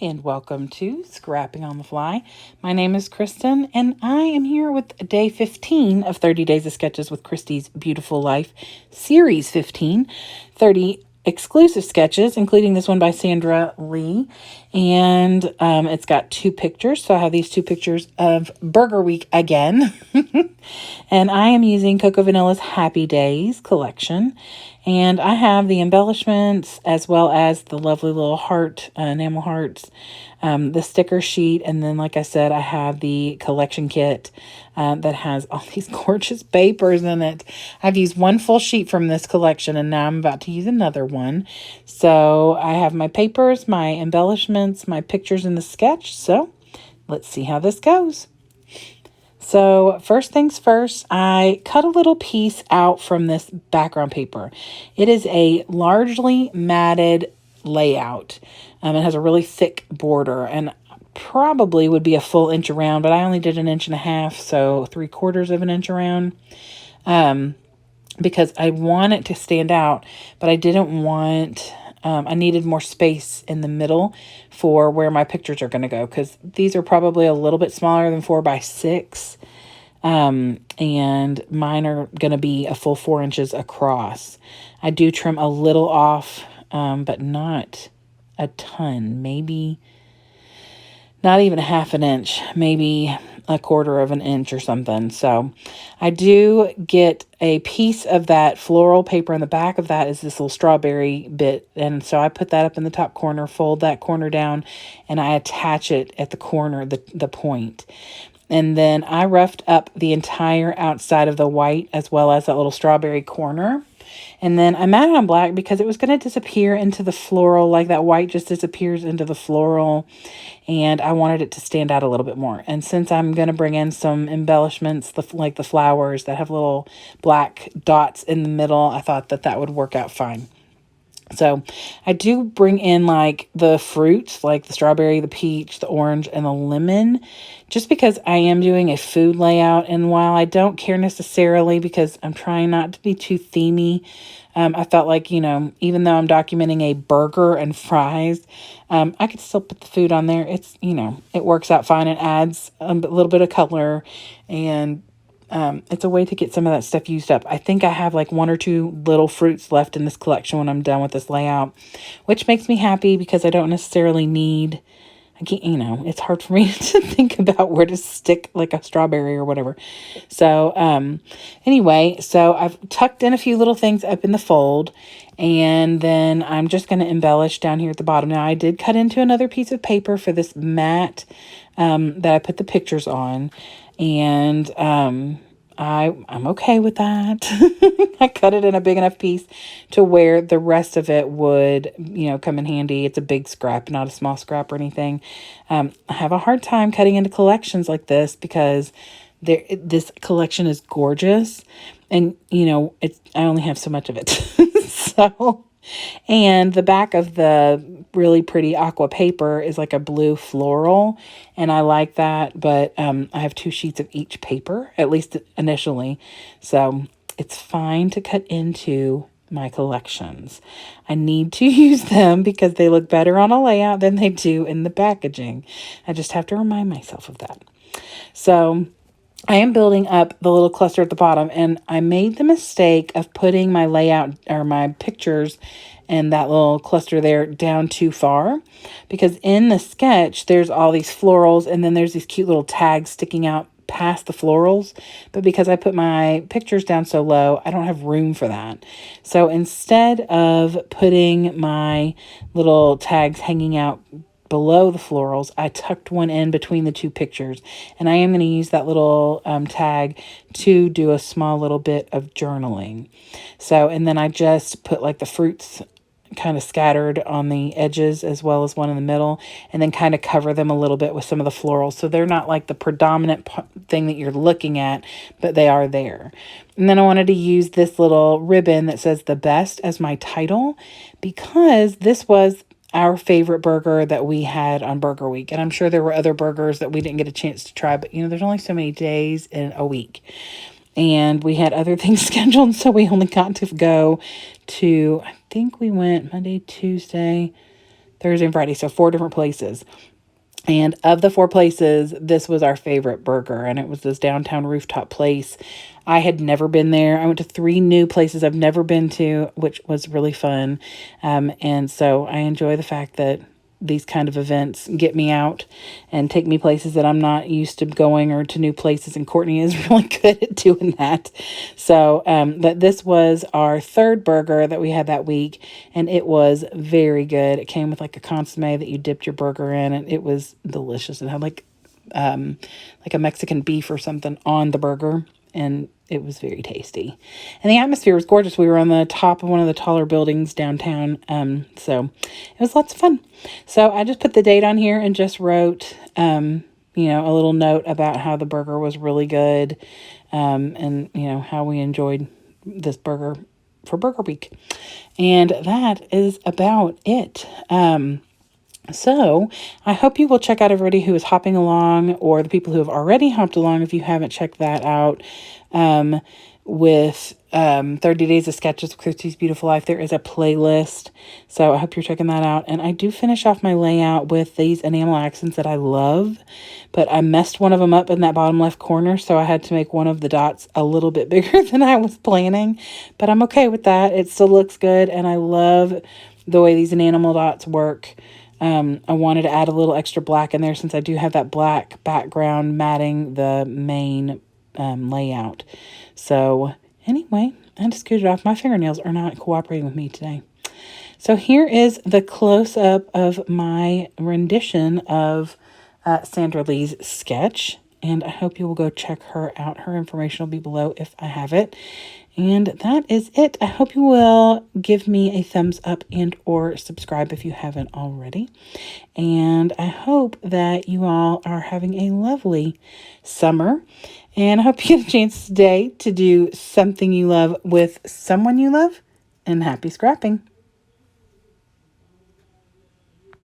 and welcome to Scrapping on the Fly. My name is Kristen, and I am here with day 15 of 30 Days of Sketches with Christy's Beautiful Life, Series 15, 30 exclusive sketches, including this one by Sandra Lee. And it's got two pictures, so I have these two pictures of Burger Week again. And I am using Coco Vanilla's Happy Days collection. And I have the embellishments as well as the lovely little heart, enamel hearts, the sticker sheet. And then, like I said, I have the collection kit that has all these gorgeous papers in it. I've used one full sheet from this collection and now I'm about to use another one. So I have my papers, my embellishments, my pictures in the sketch. So let's see how this goes. So first things first, I cut a little piece out from this background paper. It is a largely matted layout. It has a really thick border and probably would be a full inch around, but I only did 1.5 inches, so 3/4 of an inch around. Because I want it to stand out, but I didn't want, I needed more space in the middle for where my pictures are going to go, because these are probably a little bit smaller than 4x6, and mine are going to be a full 4 inches across. I do trim a little off, but not a ton, maybe not even 1/2 inch, maybe 1/4 inch or something. So I do get a piece of that floral paper. In the back of that is this little strawberry bit. And so I put that up in the top corner, fold that corner down, and I attach it at the corner, the point. And then I roughed up the entire outside of the white as well as that little strawberry corner. And then I matted on black because it was going to disappear into the floral, like that white just disappears into the floral. And I wanted it to stand out a little bit more. And since I'm going to bring in some embellishments, like the flowers that have little black dots in the middle, I thought that would work out fine. So I do bring in like the fruits, like the strawberry, the peach, the orange, and the lemon, just because I am doing a food layout. And while I don't care necessarily, because I'm trying not to be too themey, I felt like, even though I'm documenting a burger and fries, I could still put the food on there. It's, it works out fine. It adds a little bit of color, and it's a way to get some of that stuff used up. I think I have like 1 or 2 little fruits left in this collection when I'm done with this layout, which makes me happy because I don't necessarily need, it's hard for me to think about where to stick like a strawberry or whatever. So, anyway, so I've tucked in a few little things up in the fold, and then I'm just going to embellish down here at the bottom. Now I did cut into another piece of paper for this mat, that I put the pictures on, and, I'm okay with that. I cut it in a big enough piece to where the rest of it would, come in handy. It's a big scrap, not a small scrap or anything. I have a hard time cutting into collections like this because this collection is gorgeous, and I only have so much of it. So, and the back of the really pretty aqua paper is like a blue floral, and I like that, but I have 2 sheets of each paper, at least initially, so it's fine to cut into my collections. I need to use them because they look better on a layout than they do in the packaging. I just have to remind myself of that. So I am building up the little cluster at the bottom, and I made the mistake of putting my layout or my pictures and that little cluster there down too far, because in the sketch there's all these florals and then there's these cute little tags sticking out past the florals, but because I put my pictures down so low, I don't have room for that. So instead of putting my little tags hanging out below the florals, I tucked one in between the 2 pictures, and I am going to use that little tag to do a small little bit of journaling. So, and then I just put like the fruits kind of scattered on the edges as well as one in the middle, and then kind of cover them a little bit with some of the florals, so they're not like the predominant thing that you're looking at, but they are there. And then I wanted to use this little ribbon that says "The Best" as my title, because this was our favorite burger that we had on Burger Week. And I'm sure there were other burgers that we didn't get a chance to try, but there's only so many days in a week. And we had other things scheduled, so we only got to go to, I think we went Monday, Tuesday, Thursday, and Friday. So 4 different places. And of the 4 places, this was our favorite burger, and it was this downtown rooftop place. I had never been there. I went to 3 new places I've never been to, which was really fun. And so I enjoy the fact that these kind of events get me out and take me places that I'm not used to going, or to new places. And Courtney is really good at doing that. So that this was our 3rd burger that we had that week, and it was very good. It came with like a consomme that you dipped your burger in, and it was delicious. It had like a Mexican beef or something on the burger, and it was very tasty. And the atmosphere was gorgeous. We were on the top of one of the taller buildings downtown, so it was lots of fun. So I just put the date on here and just wrote, a little note about how the burger was really good, and, how we enjoyed this burger for Burger Week. And that is about it. So I hope you will check out everybody who is hopping along, or the people who have already hopped along if you haven't checked that out, with 30 Days of Sketches of Christy's Beautiful Life. There is a playlist, so I hope you're checking that out. And I do finish off my layout with these enamel accents that I love, but I messed one of them up in that bottom left corner, so I had to make one of the dots a little bit bigger than I was planning, but I'm okay with that. It still looks good, and I love the way these enamel dots work. I wanted to add a little extra black in there, since I do have that black background matting the main layout. So anyway, I just scooted off. My fingernails are not cooperating with me today. So here is the close-up of my rendition of Sandra Lee's sketch, and I hope you will go check her out. Her information will be below if I have it. And that is it. I hope you will give me a thumbs up and or subscribe if you haven't already. And I hope that you all are having a lovely summer. And I hope you get a chance today to do something you love with someone you love. And happy scrapping.